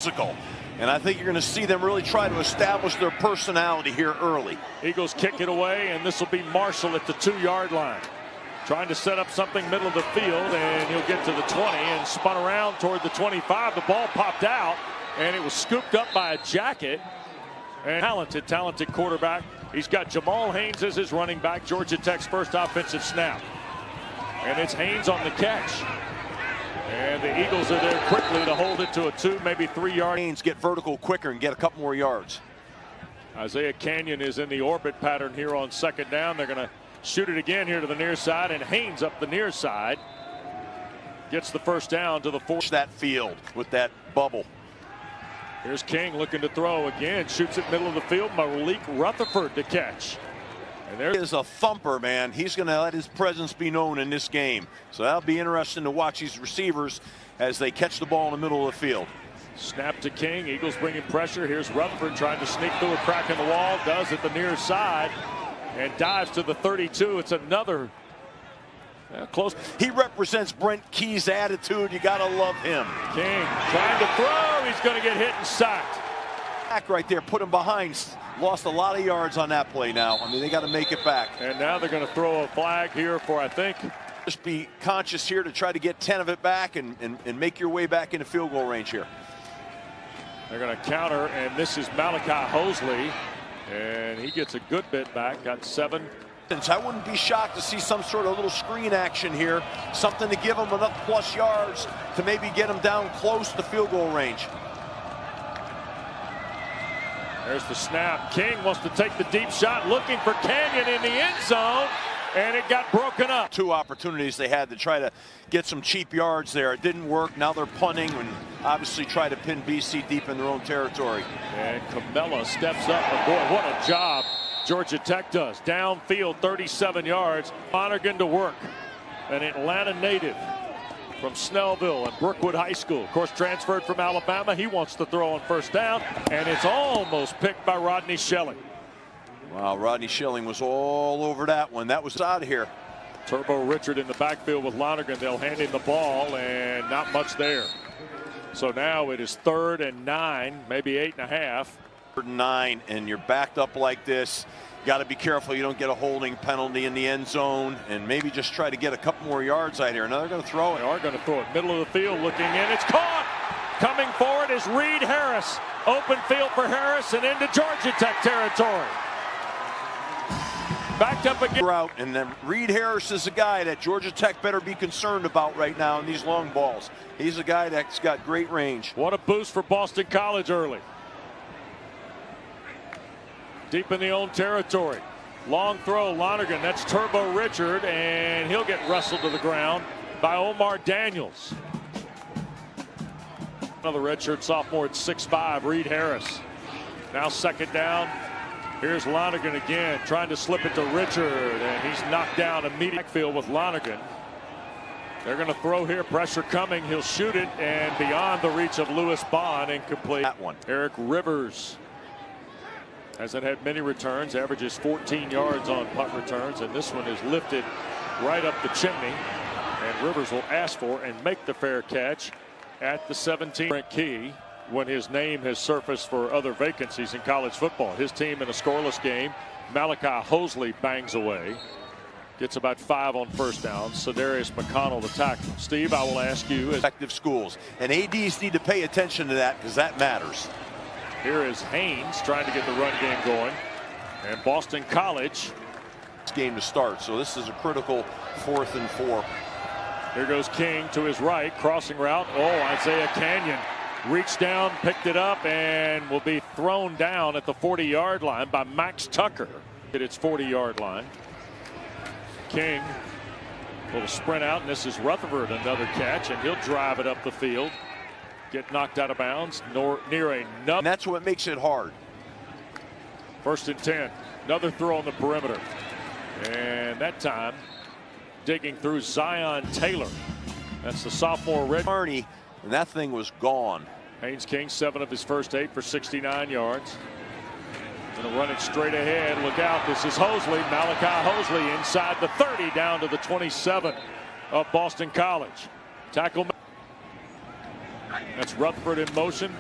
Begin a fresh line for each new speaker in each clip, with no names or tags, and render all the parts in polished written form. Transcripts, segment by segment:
physical. And I think you're going to see them really try to establish their personality here early.
Eagles kick it away, and this will be Marshall at the 2-yard line. Trying to set up something middle of the field, and he'll get to the 20 and spun around toward the 25. The ball popped out, and it was scooped up by a jacket. And talented quarterback. He's got Jamal Haynes as his running back, Georgia Tech's first offensive snap. And it's Haynes on the catch. And the Eagles are there quickly to hold it to a 2, maybe 3-yard.
Haynes get vertical quicker and get a couple more yards.
Isaiah Canyon is in the orbit pattern here on second down. They're going to shoot it again here to the near side, and Haynes up the near side gets the first down to the 4.
That field with that bubble.
Here's King looking to throw again, shoots it middle of the field. Malik Rutherford to catch. And there
is a thumper, man. He's going to let his presence be known in this game. So that'll be interesting to watch these receivers as they catch the ball in the middle of the field.
Snap to King. Eagles bringing pressure. Here's Rutherford trying to sneak through a crack in the wall. Does at the near side and dives to the 32. It's another close.
He represents Brent Key's attitude. You got to love him.
King trying to throw. He's going to get hit and sacked.
Back right there, put him behind. Lost a lot of yards on that play now. I mean, they got to make it back.
And now they're going to throw a flag here for, I think.
Just be conscious here to try to get 10 of it back and make your way back into field goal range here.
They're going to counter, and this is Malachi Hosley. And he gets a good bit back, got 7.
I wouldn't be shocked to see some sort of little screen action here. Something to give them enough plus yards to maybe get them down close to field goal range.
There's the snap. King wants to take the deep shot, looking for Canyon in the end zone, and it got broken up.
2 opportunities they had to try to get some cheap yards there. It didn't work. Now they're punting and obviously try to pin BC deep in their own territory.
And Camella steps up, and boy, what a job Georgia Tech does. Downfield, 37 yards. Lonergan to work, an Atlanta native from Snellville and Brookwood High School. Of course, transferred from Alabama. He wants to throw on first down, and it's almost picked by Rodney Shelling.
Wow, Rodney Shelling was all over that one. That was out of here.
Turbo Richard in the backfield with Lonergan. They'll hand him the ball, and not much there. So now it is 3rd and 9, maybe 8.5.
3rd and 9, and you're backed up like this. Got to be careful you don't get a holding penalty in the end zone, and maybe just try to get a couple more yards out here. Now they're going to throw it.
They are going to throw it middle of the field, looking in. It's caught. Coming forward is Reed Harris. Open field for Harris and into Georgia Tech territory. Backed up again.
And then Reed Harris is a guy that Georgia Tech better be concerned about right now in these long balls. He's a guy that's got great range.
What a boost for Boston College early. Deep in the own territory. Long throw, Lonergan. That's Turbo Richard, and he'll get wrestled to the ground by Omar Daniels. Another redshirt sophomore at 6'5", Reed Harris. Now second down. Here's Lonergan again, trying to slip it to Richard, and he's knocked down immediately. Backfield with Lonergan. They're going to throw here, pressure coming. He'll shoot it, and beyond the reach of Lewis Bond, incomplete.
That one.
Eric Rivers hasn't had many returns, averages 14 yards on punt returns, and this one is lifted right up the chimney, and Rivers will ask for and make the fair catch at the 17. Brent Key, when his name has surfaced for other vacancies in college football. His team in a scoreless game. Malachi Hosley bangs away. Gets about 5 on first down. Cedarius McConnell the tackle. Steve, I will ask you.
Effective schools. And ADs need to pay attention to that because that matters.
Here is Haynes trying to get the run game going. And Boston College.
This game to start. So this is a critical 4th and 4.
Here goes King to his right. Crossing route. Oh, Isaiah Canyon. Reached down, picked it up, and will be thrown down at the 40-yard line by Max Tucker at its 40-yard line. King, little sprint out, and this is Rutherford, another catch, and he'll drive it up the field. Get knocked out of bounds near a nut.
And that's what makes it hard.
1st and 10. Another throw on the perimeter. And that time, digging through Zion Taylor. That's the sophomore red.
Marnie. And that thing was gone.
Haynes King, 7 of his first 8 for 69 yards. Going to run it straight ahead. Look out. This is Hosley. Malachi Hosley inside the 30 down to the 27 of Boston College. Tackle. That's Rutherford in motion.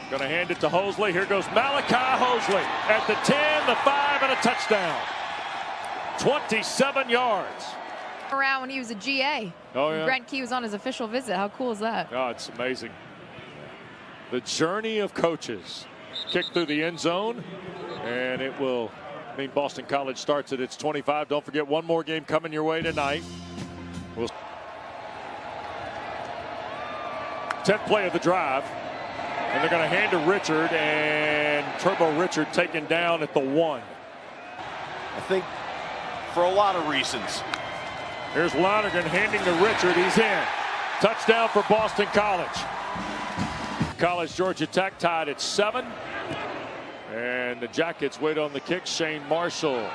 Going to hand it to Hosley. Here goes Malachi Hosley at the 10, the 5, and a touchdown. 27 yards.
Around when he was a GA.
Oh, yeah.
Brent Key was on his official visit. How cool is that?
Oh, it's amazing. The journey of coaches. Kick through the end zone, and it will mean Boston College starts at its 25. Don't forget, one more game coming your way tonight. 10th play of the drive, and they're going to hand to Richard, and Turbo Richard taken down at the 1.
I think for a lot of reasons.
Here's Lonergan handing to Richard. He's in. Touchdown for Boston College. College Georgia Tech tied at 7. And the Jackets wait on the kick. Shane Marshall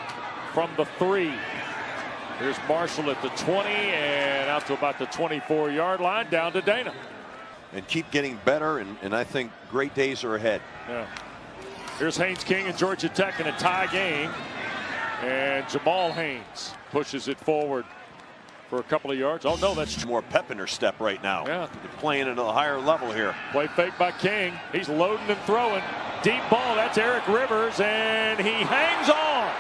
from the 3. Here's Marshall at the 20 and out to about the 24-yard line, down to Dana.
And keep getting better, and I think great days are ahead.
Yeah. Here's Haynes King and Georgia Tech in a tie game. And Jamal Haynes pushes it forward for a couple of yards. Oh, no, that's
more pep in her step right now.
Yeah.
They're playing at a higher level here.
Play fake by King. He's loading and throwing. Deep ball. That's Eric Rivers, and he hangs on.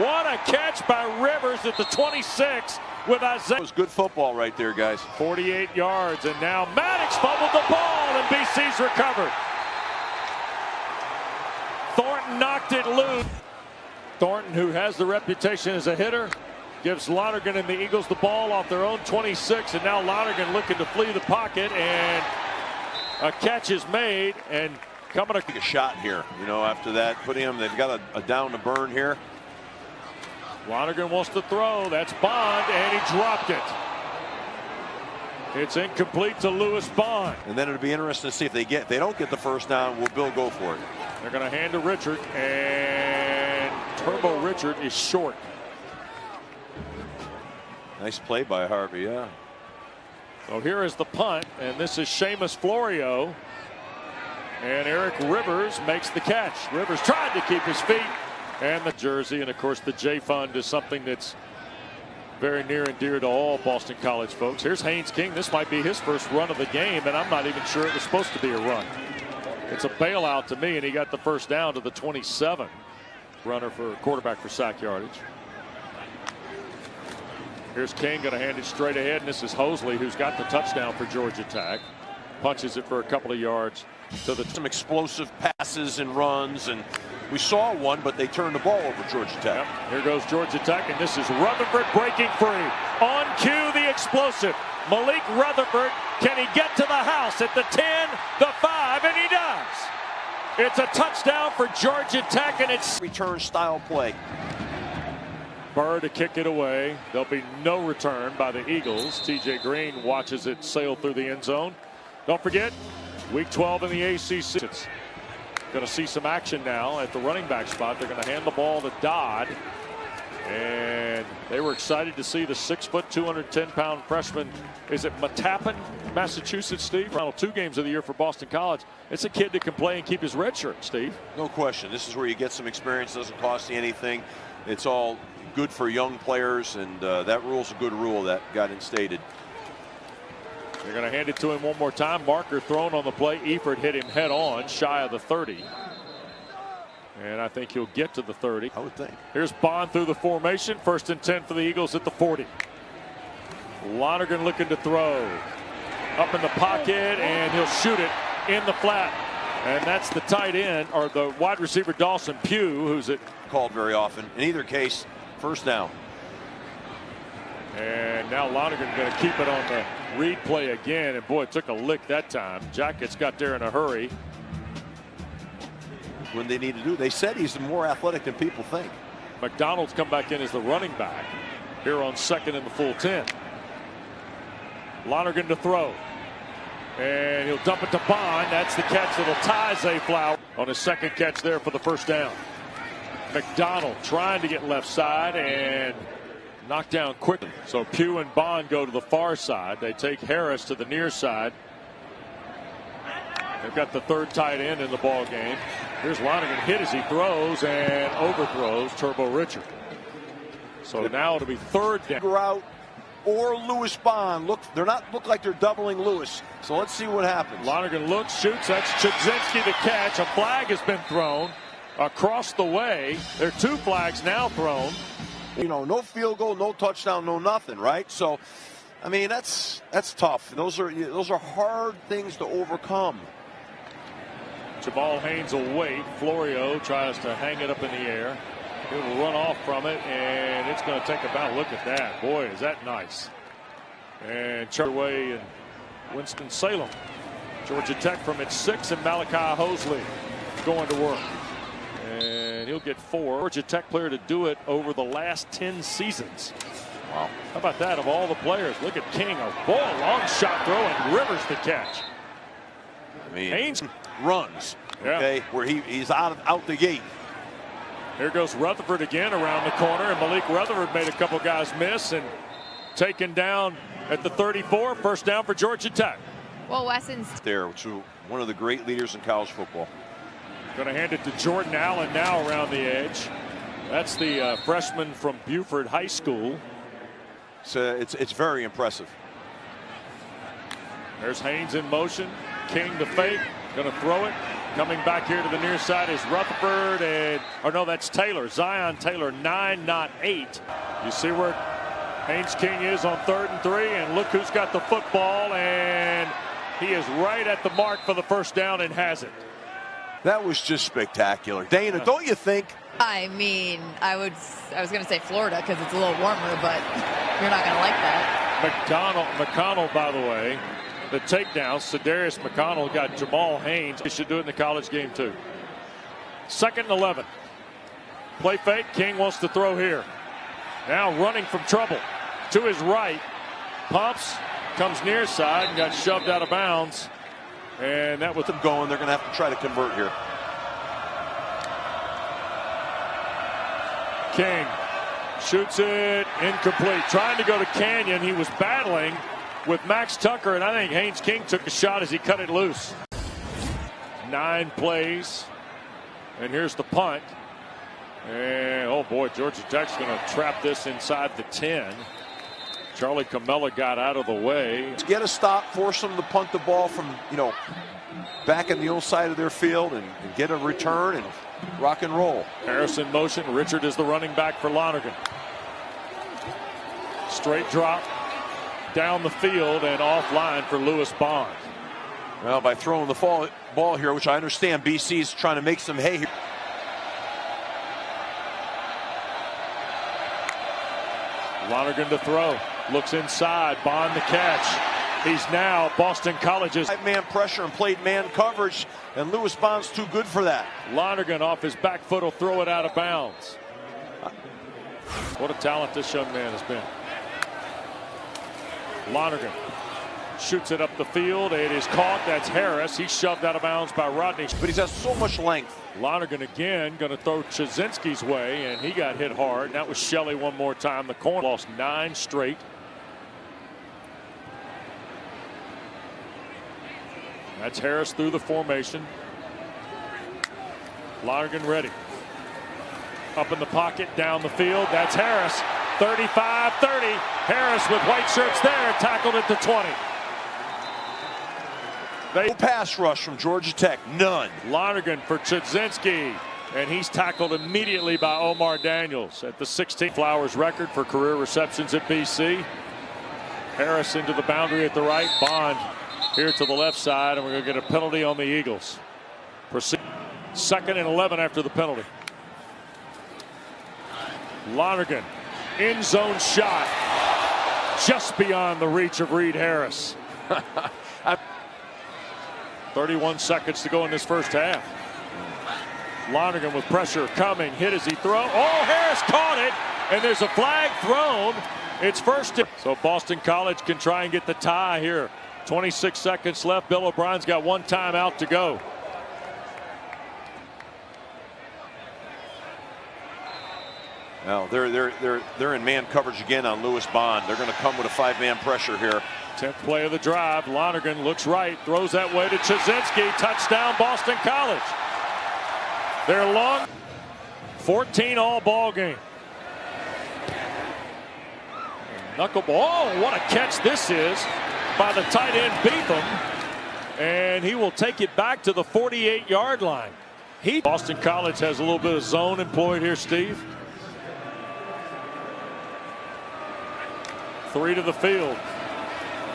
What a catch by Rivers at the 26 with Isaiah.
It was good football right there, guys.
48 yards, and now Maddox fumbled the ball, and BC's recovered. Thornton knocked it loose. Thornton, who has the reputation as a hitter, gives Lonergan and the Eagles the ball off their own 26, and now Lonergan looking to flee the pocket, and a catch is made, and coming to
take a shot here. You know, after that, putting him, they've got a down to burn here.
Lonergan wants to throw. That's Bond, and he dropped it. It's incomplete to Lewis Bond.
And then it'll be interesting to see if they don't get the first down, will Bill go for it?
They're going to hand to Richard, and Turbo Richard is short.
Nice play by Harvey, yeah.
So here is the punt, and this is Seamus Florio. And Eric Rivers makes the catch. Rivers tried to keep his feet, and the jersey, and of course the J Fund is something that's very near and dear to all Boston College folks. Here's Haynes King. This might be his first run of the game, and I'm not even sure it was supposed to be a run. It's a bailout to me, and he got the first down to the 27. Runner for quarterback for sack yardage. Here's King, going to hand it straight ahead, and this is Hosley, who's got the touchdown for Georgia Tech. Punches it for a couple of yards to the.
Some explosive passes and runs, and we saw one, but they turned the ball over Georgia Tech.
Yep. Here goes Georgia Tech, and this is Rutherford breaking free. On cue, the explosive Malik Rutherford. Can he get to the house at the 10, the 5, and he does. It's a touchdown for Georgia Tech, and it's
return style play.
Burr to kick it away. There'll be no return by the Eagles. TJ Green watches it sail through the end zone. Don't forget, week 12 in the ACC. It's going to see some action now at the running back spot. They're going to hand the ball to Dodd. And they were excited to see the 6', 210-pound freshman. Is it Mattapan, Massachusetts, Steve? Final 2 games of the year for Boston College. It's a kid that can play and keep his red shirt, Steve.
No question. This is where you get some experience. Doesn't cost you anything. It's all good for young players, and that rule's a good rule that got instated.
They're going to hand it to him one more time. Marker thrown on the play. Eford hit him head on, shy of the 30. And I think he'll get to the 30.
I would think.
Here's Bond through the formation. 1st and 10 for the Eagles at the 40. Lonergan looking to throw. Up in the pocket, and he'll shoot it in the flat. And that's the tight end, or the wide receiver Dawson Pugh, who's it
called very often. In either case, first down.
And now Lonergan going to keep it on the read play again. And boy, it took a lick that time. Jackets got there in a hurry.
When they need to do. They said he's more athletic than people think.
McDonald's come back in as the running back here on 2nd and the full 10. Lonergan to throw. And he'll dump it to Bond. That's the catch that'll tie Zay Flower on his 2nd catch there for the first down. McDonald trying to get left side and knocked down quickly. So Pugh and Bond go to the far side. They take Harris to the near side. They've got the 3rd tight end in the ball game. Here's Lonergan hit as he throws and overthrows Turbo Richard. So now it'll be 3rd down.
Figure out or Lewis Bond. Look like they're doubling Lewis. So let's see what happens.
Lonergan looks, shoots. That's Chudzinski to catch. A flag has been thrown across the way. There are 2 flags now thrown.
You know, no field goal, no touchdown, no nothing, right? So, I mean, that's tough. Those are hard things to overcome.
Jamal Haynes will wait. Florio tries to hang it up in the air. He'll run off from it, and it's going to take a bounce. Look at that. Boy, is that nice. And Charway and Winston-Salem. Georgia Tech from its 6, and Malachi Hosley going to work. And he'll get 4. Georgia Tech player to do it over the last 10 seasons.
Wow.
How about that? Of all the players, look at King. A long shot throw, and Rivers the catch.
I mean,
Haynes
runs,
yeah.
okay, where he's out the gate.
Here goes Rutherford again around the corner, and Malik Rutherford made a couple guys miss and taken down at the 34. First down for Georgia Tech.
Well, Wesson's
There, which is one of the great leaders in college football.
Going to hand it to Jordan Allen now around the edge. That's the freshman from Buford High School.
It's very impressive.
There's Haynes in motion. King to fake. Going to throw it. Coming back here to the near side is Rutherford, and no, that's Taylor. Zion Taylor, 9, not 8. You see where Haynes King is on 3rd and 3, and look who's got the football, and he is right at the mark for the first down and has it.
That was just spectacular. Dana, don't you think?
I mean, I was going to say Florida because it's a little warmer, but you're not going to like that.
McConnell, by the way, the takedown. Sedarius McConnell got Jamal Haynes. He should do it in the college game too. 2nd and 11. Play fake. King wants to throw here. Now running from trouble to his right. Pumps, comes near side and got shoved out of bounds. And that was
them going. They're going to have to try to convert here.
King shoots it incomplete. Trying to go to Canyon. He was battling with Max Tucker, and I think Haynes King took a shot as he cut it loose. 9 plays, and here's the punt. And oh boy, Georgia Tech's going to trap this inside the 10. Charlie Camella got out of the way.
Get a stop, force them to punt the ball from, back in the old side of their field and get a return and rock and roll.
Harris in motion. Richard is the running back for Lonergan. Straight drop down the field and offline for Lewis Bond.
Well, by throwing the ball here, which I understand BC's trying to make some hay here.
Lonergan to throw. Looks inside. Bond the catch. He's now Boston College's.
Man pressure and played man coverage, and Lewis Bond's too good for that.
Lonergan off his back foot will throw it out of bounds. What a talent this young man has been. Lonergan shoots it up the field. It is caught. That's Harris. He's shoved out of bounds by Rodney.
But he's got so much length.
Lonergan again going to throw Chudzinski's way, and he got hit hard. That was Shelley one more time. The corner lost 9 straight. That's Harris through the formation. Lonergan ready. Up in the pocket, down the field. That's Harris. 35-30. Harris with white shirts there, tackled at the 20.
No pass rush from Georgia Tech, none.
Lonergan for Chudzinski, and he's tackled immediately by Omar Daniels at the 16. Flowers record for career receptions at BC. Harris into the boundary at the right. Bond here to the left side, and we're going to get a penalty on the Eagles. Proceed. 2nd and 11 after the penalty. Lonergan, end zone shot, just beyond the reach of Reed Harris. 31 seconds to go in this first half. Lonergan with pressure coming, hit as he throws. Oh, Harris caught it, and there's a flag thrown. It's first. So Boston College can try and get the tie here. 26 seconds left. Bill O'Brien's got 1 timeout to go.
Now they're in man coverage again on Lewis Bond. They're going to come with a 5-man pressure here.
10th play of the drive. Lonergan looks right, throws that way to Chudzinski. Touchdown, Boston College. They're long. 14 all ball game. Knuckleball. Oh, what a catch this is by the tight end Beetham. And he will take it back to the 48-yard line. Boston College has a little bit of zone employed here, Steve. 3 to the field.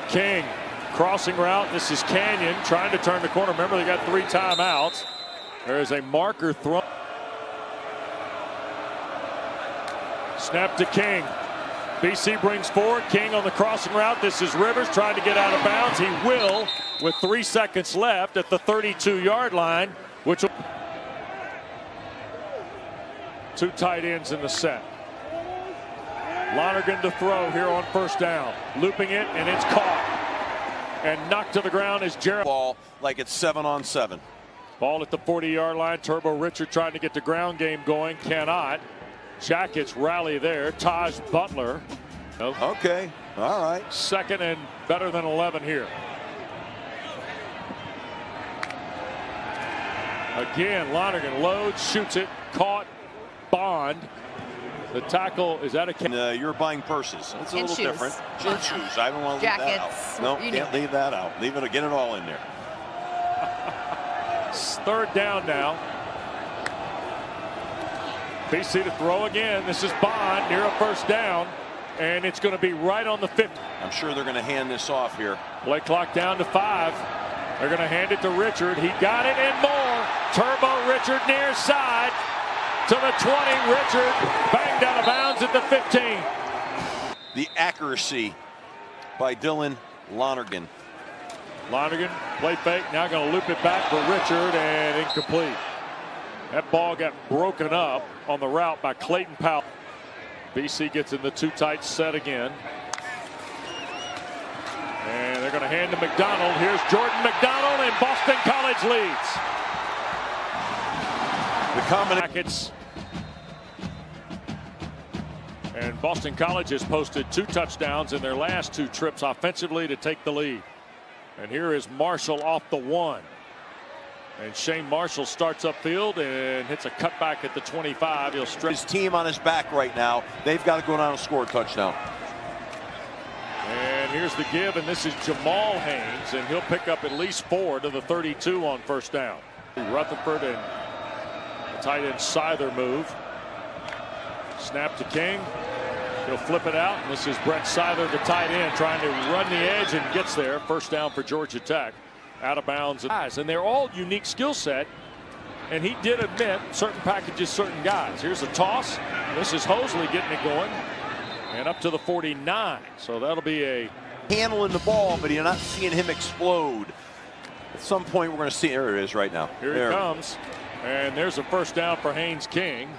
King crossing route. This is Canyon trying to turn the corner. Remember, they got 3 timeouts. There is a marker thrown. Snap to King. BC brings forward. King on the crossing route. This is Rivers trying to get out of bounds. He will with 3 seconds left at the 32-yard line, which will 2 tight ends in the set. Lonergan to throw here on first down. Looping it, and it's caught. And knocked to the ground is Gerald.
Ball like it's 7-on-7.
Ball at the 40-yard line. Turbo Richard trying to get the ground game going. Cannot. Jackets rally there. Taj Butler.
Okay. All right.
2nd and better than 11 here. Again, Lonergan loads, shoots it, caught. Bond. The tackle is that a.
And, you're buying purses. It's a little
shoes.
different. And shoes. I don't want to leave
Jackets.
that out. No, can't leave that out. Leave it. Get it all in there.
3rd down now. BC to throw again. This is Bond near a first down, and it's going to be right on the 50.
I'm sure they're going to hand this off here.
Play clock down to 5. They're going to hand it to Richard. He got it and more. Turbo Richard near side to the 20. Richard banged out of bounds at the 15.
The accuracy by Dylan Lonergan.
Lonergan, play fake, now going to loop it back for Richard, and incomplete. That ball got broken up on the route by Clayton Powell. BC gets in the 2 tight set again. And they're going to hand to McDonald. Here's Jordan McDonald, and Boston College leads.
The combination.
And Boston College has posted 2 touchdowns in their last 2 trips offensively to take the lead. And here is Marshall off the 1. And Shane Marshall starts upfield and hits a cutback at the 25. He'll stretch
his team on his back right now. They've got to go down and score a touchdown.
And here's the give, and this is Jamal Haynes, and he'll pick up at least 4 to the 32 on first down. Rutherford and the tight end Seither move. Snap to King. He'll flip it out, and this is Brett Seither, the tight end, trying to run the edge and gets there. First down for Georgia Tech. Out of bounds. And they're all unique skill set. And he did admit certain packages, certain guys. Here's a toss. This is Hosley getting it going. And up to the 49. So that'll be a
handling the ball, but you're not seeing him explode. At some point, we're going to see. There it is right now.
Here he comes. And there's a first down for Haynes King.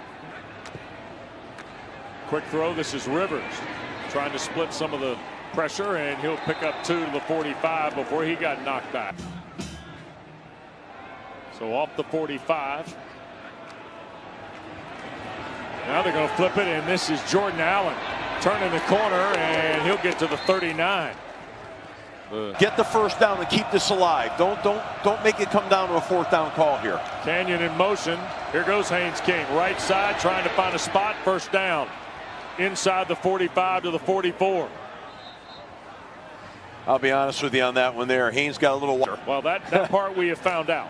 Quick throw. This is Rivers trying to split some of the pressure, and he'll pick up 2 to the 45 before he got knocked back. So off the 45. Now they're going to flip it, and this is Jordan Allen turning the corner, and he'll get to the 39.
Get the first down and keep this alive. Don't make it come down to a 4th down call here.
Canyon in motion. Here goes Haynes King, right side, trying to find a spot. First down inside the 45 to the 44.
I'll be honest with you on that one there. Haynes got a little water.
Well, that part we have found out.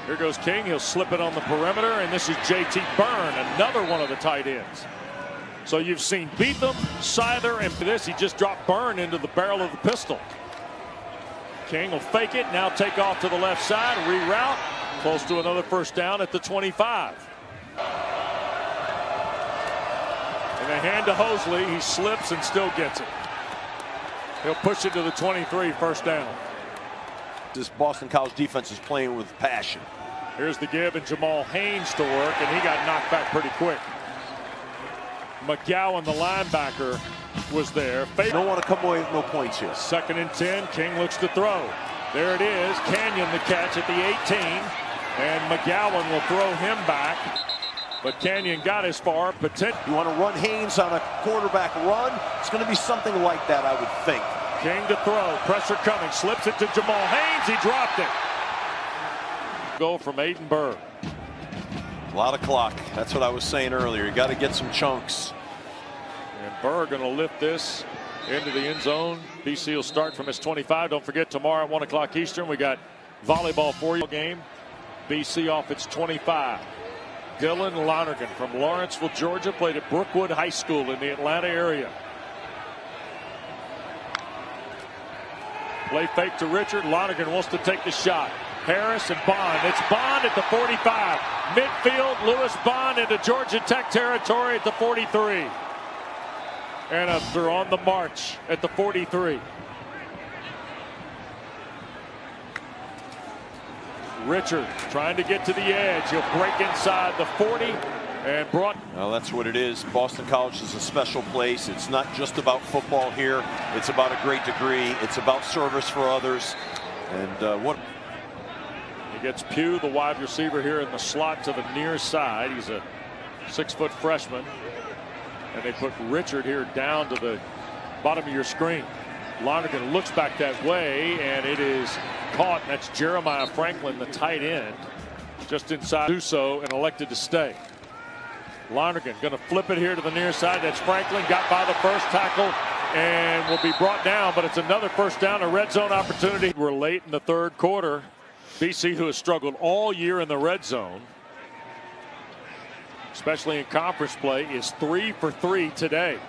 Here goes King. He'll slip it on the perimeter, and this is J.T. Byrne, another one of the tight ends. So you've seen Beetham, Seither, and for this, he just dropped Byrne into the barrel of the pistol. King will fake it, now take off to the left side, reroute, close to another first down at the 25. And they hand to Hosley. He slips and still gets it. He'll push it to the 23, first down.
This Boston College defense is playing with passion.
Here's the give, and Jamal Haynes to work, and he got knocked back pretty quick. McGowan, the linebacker, was there.
You don't want to come away with no points here.
2nd and 10. King looks to throw. There it is. Canyon the catch at the 18, and McGowan will throw him back. But Canyon got as far.
You want to run Haynes on a quarterback run? It's going to be something like that, I would think.
King to throw. Pressure coming. Slips it to Jamal Haynes. He dropped it. Go from Aiden Berg.
A lot of clock. That's what I was saying earlier. You got to get some chunks.
And Berg going to lift this into the end zone. BC will start from his 25. Don't forget, tomorrow at 1 o'clock Eastern, we got volleyball for you game. BC off its 25. Dylan Lonergan from Lawrenceville, Georgia, played at Brookwood High School in the Atlanta area. Play fake to Richard. Lonergan wants to take the shot. Harris and Bond. It's Bond at the 45. Midfield, Lewis Bond into Georgia Tech territory at the 43. And they're on the march at the 43. Richard trying to get to the edge. He'll break inside the 40 and brought.
Well, that's what it is. Boston College is a special place. It's not just about football here. It's about a great degree. It's about service for others. And what.
He gets Pugh, the wide receiver, here in the slot to the near side. He's a 6-foot freshman. And they put Richard here down to the bottom of your screen. Lonergan looks back that way, and it is caught. That's Jeremiah Franklin, the tight end, just inside. Do so and elected to stay. Lonergan going to flip it here to the near side. That's Franklin, got by the first tackle and will be brought down, but it's another first down, a red zone opportunity. We're late in the third quarter. BC, who has struggled all year in the red zone, especially in conference play, is 3 for 3 today.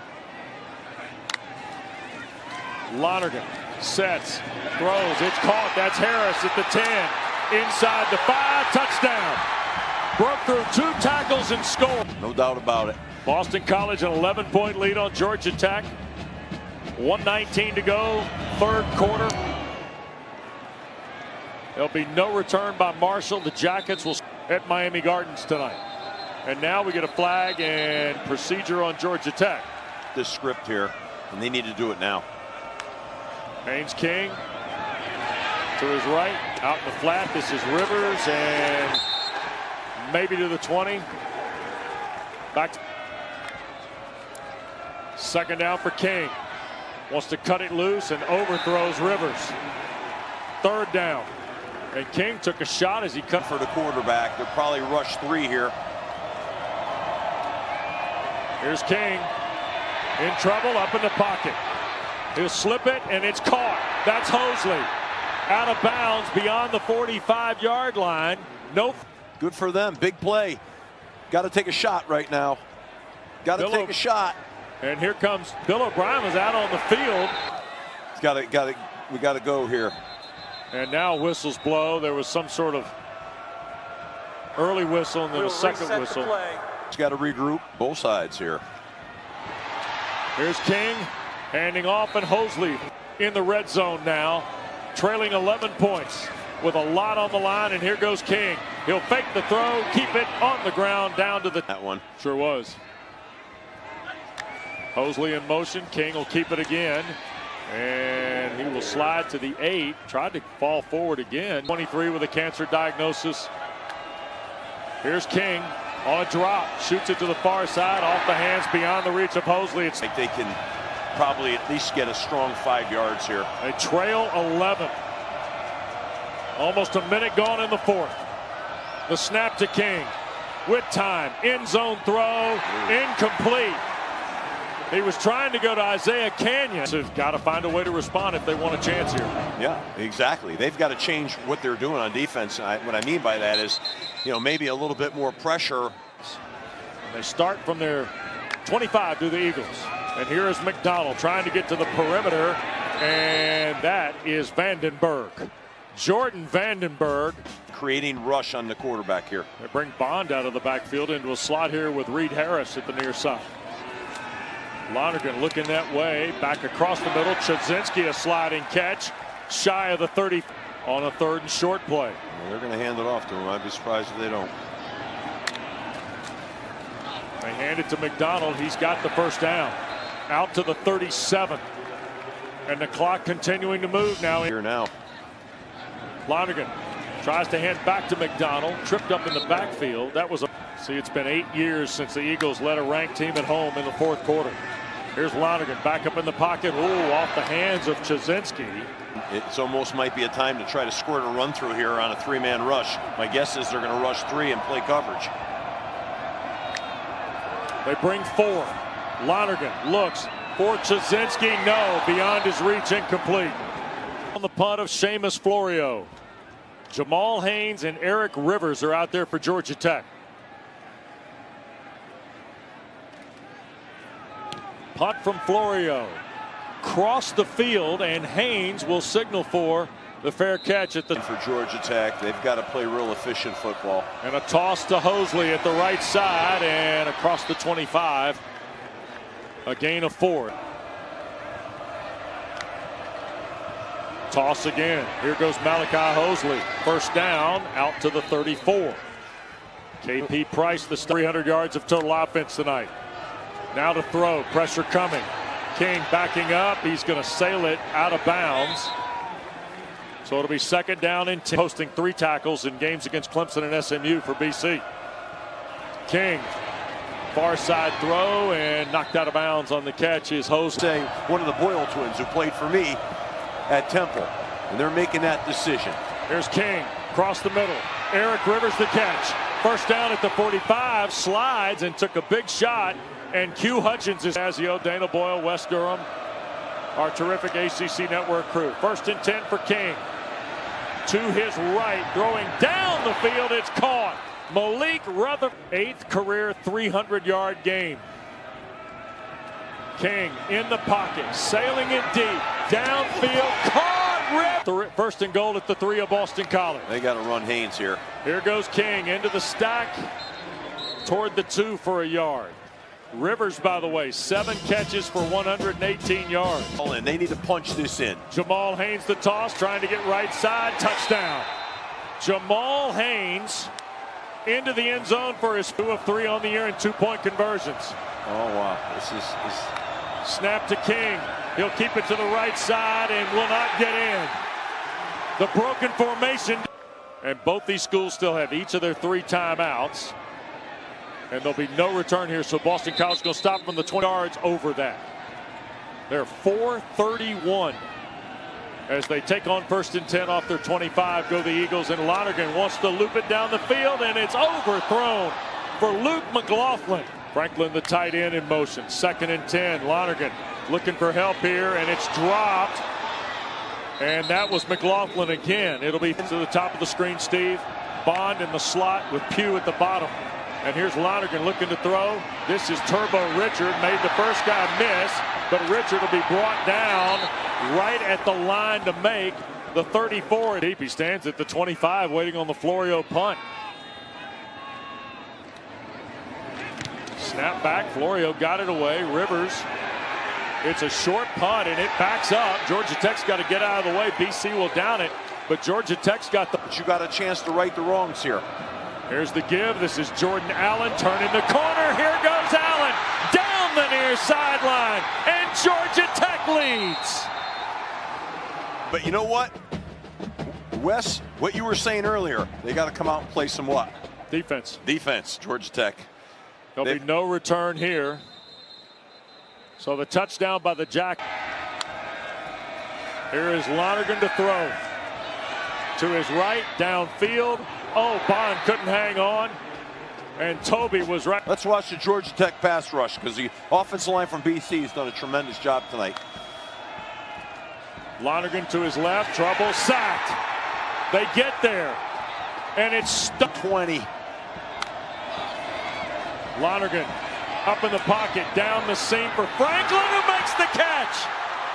Lonergan sets, throws, it's caught. That's Harris at the 10, inside the 5, touchdown. Broke through 2 tackles and scored.
No doubt about it.
Boston College an 11-point lead on Georgia Tech. 1:19 to go, third quarter. There'll be no return by Marshall. The Jackets will at Miami Gardens tonight. And now we get a flag and procedure on Georgia Tech.
This script here, and they need to do it now.
Haynes King to his right, out in the flat. This is Rivers, and maybe to the 20. Back. Second down for King. Wants to cut it loose and overthrows Rivers. Third down. And King took a shot as he cut
for the quarterback. They'll probably rush 3 here.
Here's King in trouble up in the pocket. He'll slip it, and it's caught. That's Hosley. Out of bounds beyond the 45-yard line. No.
Good for them. Big play. Got to take a shot right now. Got to take a shot.
And here comes Bill O'Brien is out on the field.
We got to go here.
And now whistles blow. There was some sort of early whistle and then a second whistle.
It's got to regroup both sides here.
Here's King handing off, and Hosley in the red zone now, trailing 11 points with a lot on the line. And here goes King. He'll fake the throw, keep it on the ground down to the.
That one
sure was. Hosley in motion. King will keep it again. And he will slide to the 8. Tried to fall forward again. 23 with a cancer diagnosis. Here's King on a drop. Shoots it to the far side. Off the hands beyond the reach of Hosley. It's
like they can probably at least get a strong 5 yards here.
They trail 11. Almost a minute gone in the fourth. The snap to King. With time. End zone throw. Incomplete. He was trying to go to Isaiah Canyon. So they've got to find a way to respond if they want a chance here.
Yeah, exactly. They've got to change what they're doing on defense. What I mean by that is, maybe a little bit more pressure.
And they start from their 25 to the Eagles. And here is McDonald trying to get to the perimeter. And that is Vandenberg. Jordan Vandenberg.
Creating rush on the quarterback here.
They bring Bond out of the backfield into a slot here with Reed Harris at the near side. Lonergan looking that way, back across the middle. Chudzinski a sliding catch, shy of the 30 on a 3rd and short play.
Well, they're going to hand it off to him. I'd be surprised if they don't.
They hand it to McDonald. He's got the first down. Out to the 37. And the clock continuing to move now.
Here now.
Lonergan tries to hand back to McDonald. Tripped up in the backfield. That was a. See, it's been 8 years since the Eagles led a ranked team at home in the fourth quarter. Here's Lonergan back up in the pocket. Ooh, off the hands of Chudzinski.
It almost might be a time to try to squirt a run through here on a 3-man rush. My guess is they're going to rush 3 and play coverage.
They bring 4. Lonergan looks for Chizinski. No, beyond his reach, incomplete. On the punt of Seamus Florio. Jamal Haynes and Eric Rivers are out there for Georgia Tech. Punt from Florio. Cross the field, and Haynes will signal for the fair catch at the.
For Georgia Tech, they've got to play real efficient football.
And a toss to Hosley at the right side and across the 25. A gain of 4. Toss again. Here goes Malachi Hosley. First down, out to the 34. KP Price, the 300 yards of total offense tonight. Now to throw. Pressure coming. King backing up. He's going to sail it out of bounds. So it'll be second down and 10. Posting 3 tackles in games against Clemson and SMU for BC. King. Far side throw and knocked out of bounds on the catch is Hosley.
One of the Boyle twins who played for me at Temple, and they're making that decision.
Here's King, across the middle. Eric Rivers the catch. First down at the 45, slides and took a big shot. And Q Hutchins is Azio, Dana Boyle, Wes Durham, our terrific ACC network crew. First and 10 for King. To his right, throwing down the field, it's caught. Malik Rutherford, 8th career 300-yard game. King in the pocket, sailing it deep, downfield, caught, ripped. First and goal at the 3 of Boston College.
They got to run Haynes here.
Here goes King into the stack, toward the 2 for a yard. Rivers, by the way, 7 catches for 118 yards.
And they need to punch this in.
Jamal Haynes the toss, trying to get right side, touchdown. Jamal Haynes into the end zone for his 2 of 3 on the year and 2-point conversions.
Oh, wow. This is
snap to King. He'll keep it to the right side and will not get in. The broken formation. And both these schools still have each of their 3 timeouts. And there'll be no return here. So Boston College is going to stop from the 20 yards over that. They're 4:31 as they take on first and 10 off their 25. Go the Eagles, and Lonergan wants to loop it down the field, and it's overthrown for Luke McLaughlin. Franklin, the tight end, in motion. Second and 10. Lonergan looking for help here, and it's dropped. And that was McLaughlin again. It'll be to the top of the screen, Steve. Bond in the slot with Pugh at the bottom. And here's Lonergan looking to throw. This is Turbo Richard. Made the first guy miss, but Richard will be brought down right at the line to make the 34. Deep, he stands at the 25 waiting on the Florio punt. Snap back. Florio got it away. Rivers. It's a short punt and it backs up. Georgia Tech's got to get out of the way. BC will down it, but Georgia Tech's got the.
But you got a chance to right the wrongs here.
Here's the give. This is Jordan Allen turning the corner. Here goes Allen down the near sideline, and Georgia Tech leads.
But you know what, Wes, what you were saying earlier, they got to come out and play some what?
Defense.
Defense, Georgia Tech.
There'll be no return here. So the touchdown by the Jack. Here is Lonergan to throw. To his right, downfield. Oh, Bond couldn't hang on. And Toby was right.
Let's watch the Georgia Tech pass rush, because the offensive line from BC has done a tremendous job tonight.
Lonergan to his left, trouble, sacked. They get there, and it's stuck.
20.
Lonergan up in the pocket, down the seam for Franklin, who makes the catch.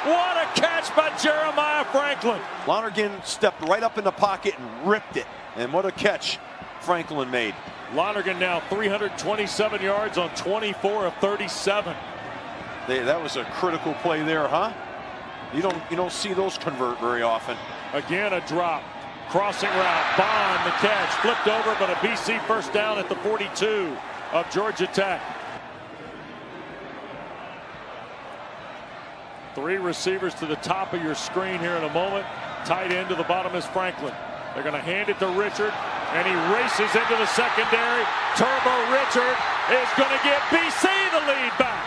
What a catch by Jeremiah Franklin.
Lonergan stepped right up in the pocket and ripped it. And what a catch Franklin made.
Lonergan now 327 yards on 24 of 37.
That was a critical play there, huh? You don't see those convert very often.
Again, a drop. Crossing route. Bond, the catch. Flipped over, but a BC first down at the 42 of Georgia Tech. 3 receivers to the top of your screen here in a moment. Tight end to the bottom is Franklin. They're going to hand it to Richard, and he races into the secondary. Turbo Richard is going to get BC the lead back.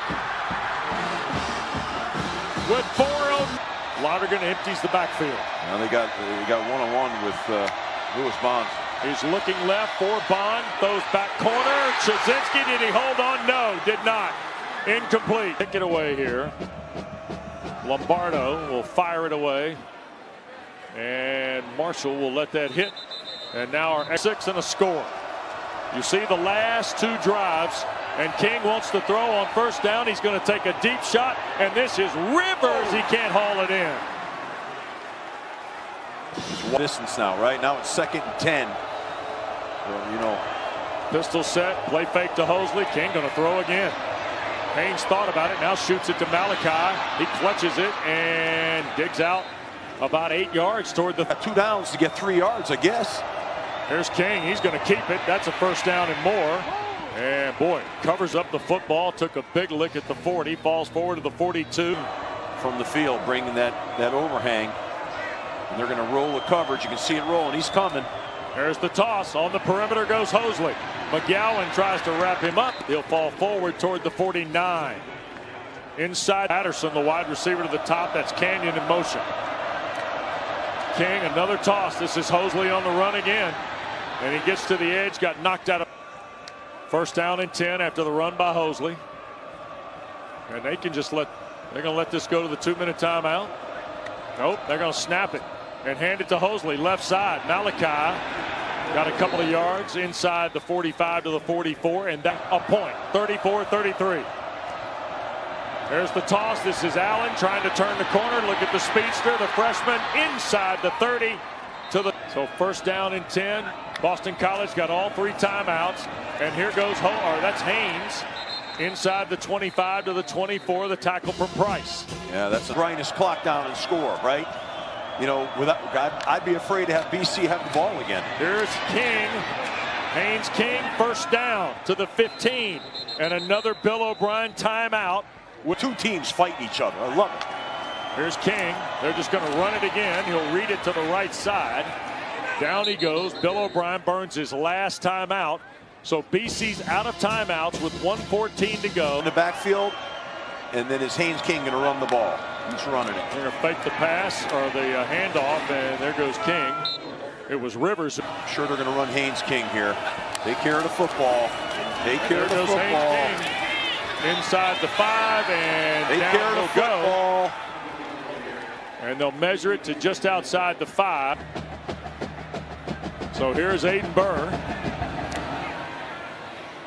With 4-0, Lonergan empties the backfield.
Now they got one-on-one with Lewis Bond.
He's looking left for Bond. Throws back corner. Chizinski, did he hold on? No, did not. Incomplete. Kick it away here. Lombardo will fire it away. And Marshall will let that hit. And now our 6 and a score. You see the last 2 drives. And King wants to throw on first down. He's going to take a deep shot. And this is Rivers. He can't haul it in.
Distance now, right? Now it's 2nd and 10. Well, you know.
Pistol set. Play fake to Hosley. King going to throw again. Haynes thought about it. Now shoots it to Malachi. He clutches it and digs out about 8 yards toward the
2 downs to get 3 yards, I guess.
Here's King. He's going to keep it. That's a first down and more. And boy, covers up the football. Took a big lick at the 40. Falls forward to the 42.
From the field, bringing that overhang. And they're going to roll the coverage. You can see it rolling. He's coming.
There's the toss. On the perimeter goes Hosley. McGowan tries to wrap him up. He'll fall forward toward the 49. Inside Patterson, the wide receiver to the top. That's Canyon in motion. King, another toss. This is Hosley on the run again. And he gets to the edge, got knocked out of. First down and 10 after the run by Hosley. And they can just they're going to let this go to the 2-minute timeout. Nope, they're going to snap it and hand it to Hosley, left side. Malachi got a couple of yards inside the 45 to the 44, and that a point, 34-33. There's the toss. This is Allen trying to turn the corner. Look at the speedster, the freshman, inside the 30 to the. So first down and 10. Boston College got all 3 timeouts, and here goes that's Haynes inside the 25 to the 24. The tackle from Price.
Yeah, that's the brightest clock down and score, right? You know, I'd be afraid to have BC have the ball again.
Here's King. Haynes King, first down to the 15, and another Bill O'Brien timeout.
With 2 teams fighting each other. I love it.
Here's King. They're just going to run it again. He'll read it to the right side. Down he goes. Bill O'Brien burns his last timeout. So BC's out of timeouts with 1:14 to go.
In the backfield, and then is Haynes King going to run the ball? He's running it.
They're going to fake the pass or the handoff, and there goes King. It was Rivers.
I'm sure they're going to run Haynes King here. Take care of the football. Take care of the football.
Haynes King inside the 5, and
Take
down
care of the
he'll
football.
go. And they'll measure it to just outside the 5. So here's Aiden Burr.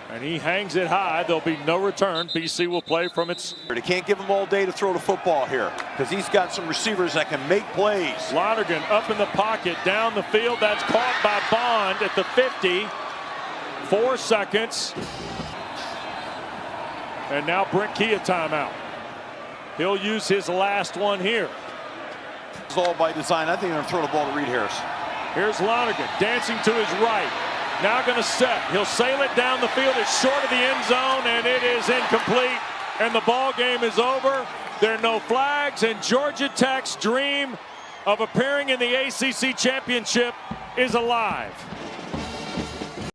And he hangs it high. There'll be no return. BC will play from its.
They can't give him all day to throw the football here because he's got some receivers that can make plays.
Lonergan up in the pocket, down the field. That's caught by Bond at the 50. 4 seconds. And now Brent Key a timeout. He'll use his last one here.
It's all by design. I think they're going to throw the ball to Reed Harris.
Here's Lonergan dancing to his right. Now going to set. He'll sail it down the field. It's short of the end zone, and it is incomplete. And the ball game is over. There are no flags, and Georgia Tech's dream of appearing in the ACC championship is alive.